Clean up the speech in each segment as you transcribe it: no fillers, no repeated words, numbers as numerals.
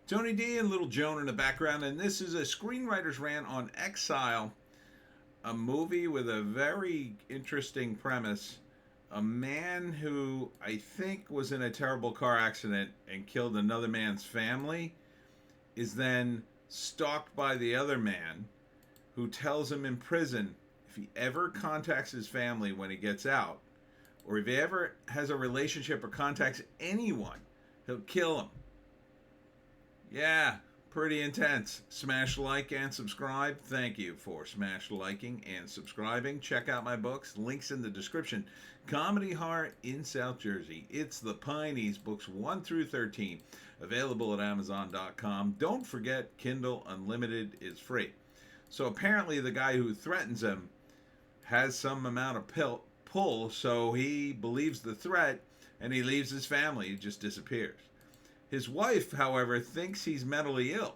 Tony D and Little Joan in the background, and this is a screenwriter's rant on Exile, a movie with a very interesting premise. A man who I think was in a terrible car accident and killed another man's family is then stalked by the other man who tells him in prison if he ever contacts his family when he gets out, or if he ever has a relationship or contacts anyone, he'll kill him. Yeah, pretty intense. Smash like and subscribe. Thank you for smash liking and subscribing. Check out my books. Links in the description. Comedy Horror in South Jersey. It's the Pineys, books 1 through 13. Available at Amazon.com. Don't forget, Kindle Unlimited is free. So apparently the guy who threatens him has some amount of pull, so he believes the threat and he leaves his family. He just disappears. His wife, however, thinks he's mentally ill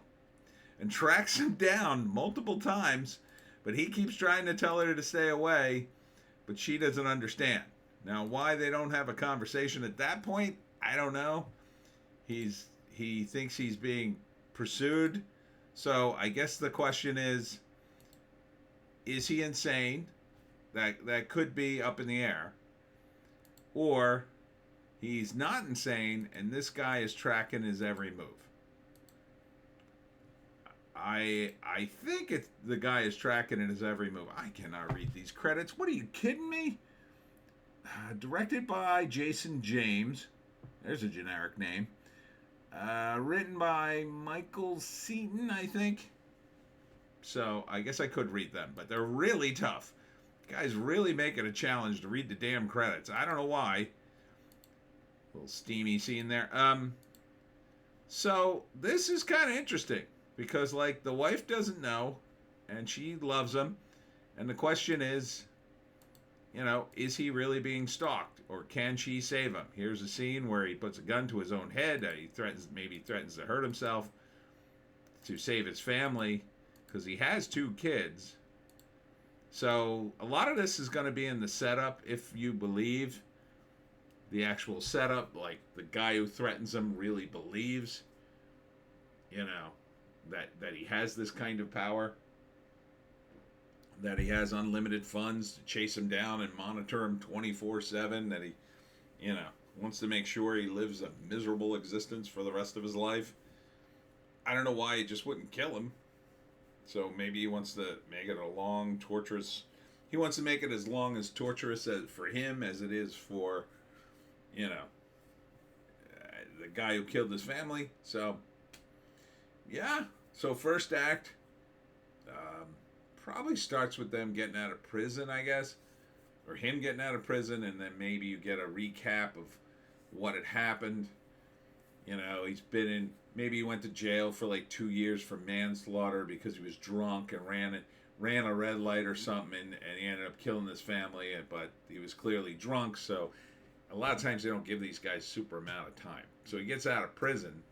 and tracks him down multiple times, but he keeps trying to tell her to stay away, but she doesn't understand. Now, why they don't have a conversation at that point, I don't know. He thinks he's being pursued. So I guess the question is he insane? That could be up in the air. Or he's not insane, and this guy is tracking his every move. I think the guy is tracking his every move. I cannot read these credits. What, are you kidding me? Directed by Jason James. There's a generic name. Written by Michael Seaton, I think. So I guess I could read them, but they're really tough. Guys really make it a challenge to read the damn credits. I don't know why. Little steamy scene there. So this is kind of interesting because, like, the wife doesn't know, and she loves him, and the question is, is he really being stalked, or can she save him? Here's a scene where he puts a gun to his own head. He threatens to hurt himself to save his family because he has 2 kids. So a lot of this is going to be in the setup, if you believe the actual setup, like the guy who threatens him really believes, that he has this kind of power, that he has unlimited funds to chase him down and monitor him 24/7, that he, wants to make sure he lives a miserable existence for the rest of his life. I don't know why he just wouldn't kill him. So maybe he wants to make it a long, torturous. He wants to make it as long as torturous for him as it is for, the guy who killed his family. So, yeah. So first act probably starts with them getting out of prison, I guess, or him getting out of prison, and then maybe you get a recap of what had happened. He's been in. Maybe he went to jail for like 2 years for manslaughter because he was drunk and ran a red light or something, and he ended up killing his family. But he was clearly drunk, so a lot of times they don't give these guys super amount of time. So he gets out of prison,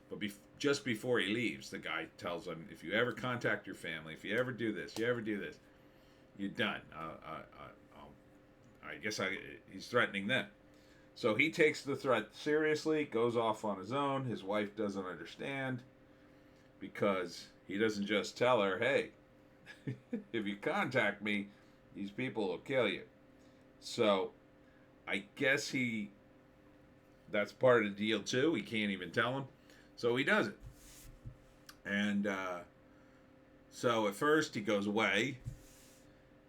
but just before he leaves, the guy tells him, if you ever contact your family, if you ever do this, you're done. He's threatening them. So he takes the threat seriously, goes off on his own. His wife doesn't understand because he doesn't just tell her, hey, if you contact me, these people will kill you. So I guess that's part of the deal too. He can't even tell him. So he does it. And so at first he goes away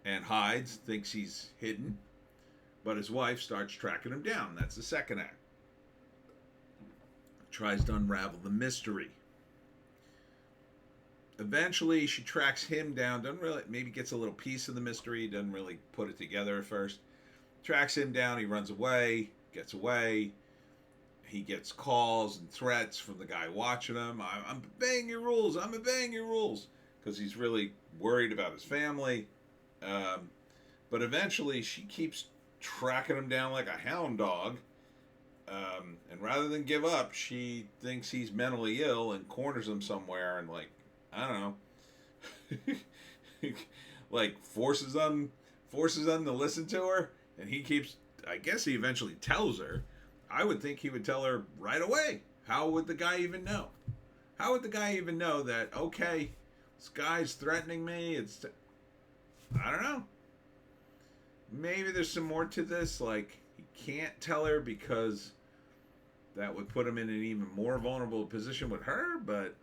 and hides, thinks he's hidden. But his wife starts tracking him down. That's the second act. Tries to unravel the mystery. Eventually, she tracks him down. Maybe gets a little piece of the mystery. Doesn't really put it together at first. Tracks him down. He runs away. Gets away. He gets calls and threats from the guy watching him. I'm obeying your rules. I'm obeying your rules. Because he's really worried about his family. But eventually, she keeps tracking him down like a hound dog, and rather than give up, she thinks he's mentally ill and corners him somewhere and, like, I don't know, like forces them to listen to her, and he keeps. I guess he eventually tells her. I would think he would tell her right away. How would the guy even know? How would the guy even know that, okay, this guy's threatening me? I don't know. Maybe there's some more to this. Like, he can't tell her because that would put him in an even more vulnerable position with her, but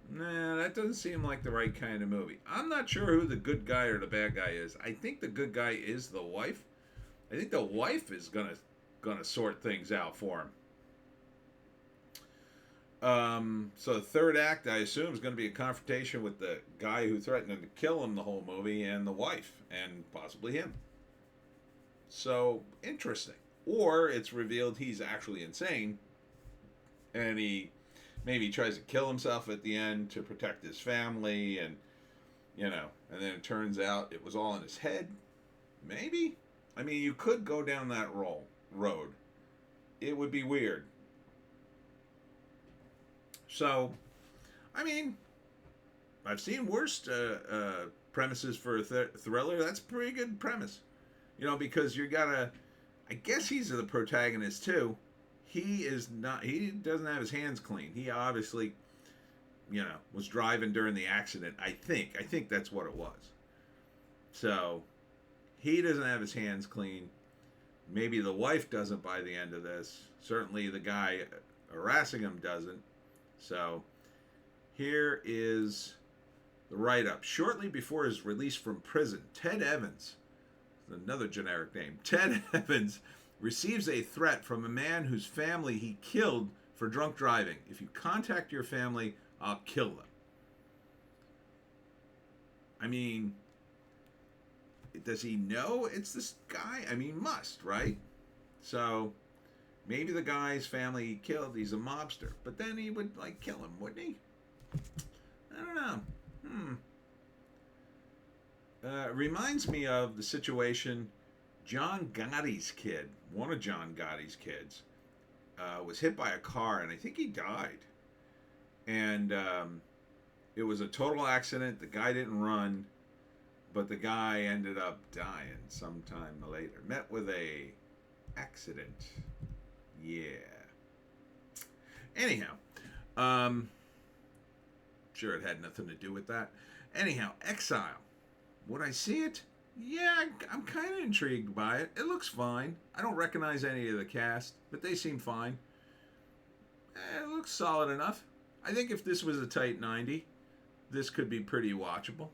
nah, that doesn't seem like the right kind of movie. I'm not sure who the good guy or the bad guy is. I think the good guy is the wife. I think the wife is gonna sort things out for him. So the third act, I assume, is going to be a confrontation with the guy who threatened to kill him the whole movie and the wife, and possibly him. So, interesting. Or it's revealed he's actually insane, and he maybe tries to kill himself at the end to protect his family, and, and then it turns out it was all in his head. Maybe? I mean, you could go down that road. It would be weird. So, I mean, I've seen worse premises for a thriller. That's a pretty good premise. Because you gotta. I guess he's the protagonist too. He is not. He doesn't have his hands clean. He obviously, was driving during the accident. I think that's what it was. So, he doesn't have his hands clean. Maybe the wife doesn't by the end of this. Certainly the guy harassing him doesn't. So, here is the write-up. Shortly before his release from prison, Ted Evans, another generic name, Ted Evans receives a threat from a man whose family he killed for drunk driving. If you contact your family, I'll kill them. I mean, does he know it's this guy? I mean, must, right? So, maybe the guy's family he killed, he's a mobster. But then he would, kill him, wouldn't he? I don't know. Reminds me of the situation John Gotti's kid, one of John Gotti's kids, was hit by a car, and I think he died. And it was a total accident. The guy didn't run, but the guy ended up dying sometime later. Met with a accident. Yeah. Anyhow, sure it had nothing to do with that. Anyhow, Exile. Would I see it? Yeah, I'm kind of intrigued by it. It looks fine. I don't recognize any of the cast, but they seem fine. It looks solid enough. I think if this was a tight 90, this could be pretty watchable.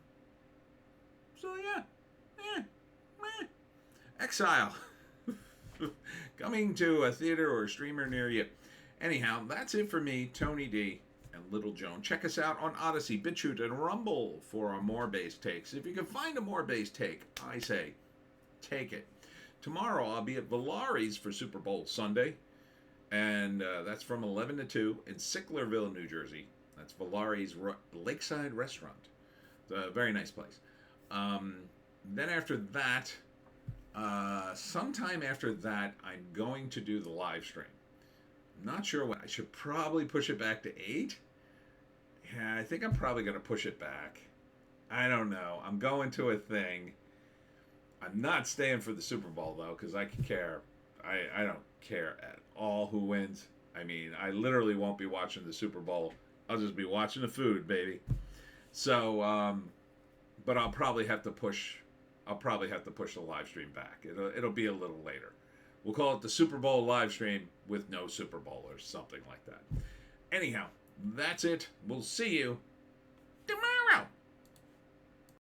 So yeah, Exile. Coming to a theater or a streamer near you. Anyhow, that's it for me, Tony D and Little Joan. Check us out on Odysee, Bitchute, and Rumble for our more base takes. If you can find a more base take, I say, take it. Tomorrow I'll be at Valari's for Super Bowl Sunday, and that's from 11 to 2 in Sicklerville, New Jersey. That's Valari's Lakeside Restaurant. It's a very nice place. Then after that, sometime after that, I'm going to do the live stream. I'm not sure when. I should probably push it back to 8. Yeah, I think I'm probably going to push it back. I don't know. I'm going to a thing. I'm not staying for the Super Bowl, though, because I can care. I don't care at all who wins. I mean, I literally won't be watching the Super Bowl. I'll just be watching the food, baby. So, but I'll probably have to push the live stream back. It'll be a little later. We'll call it the Super Bowl live stream with no Super Bowl or something like that. Anyhow, that's it. We'll see you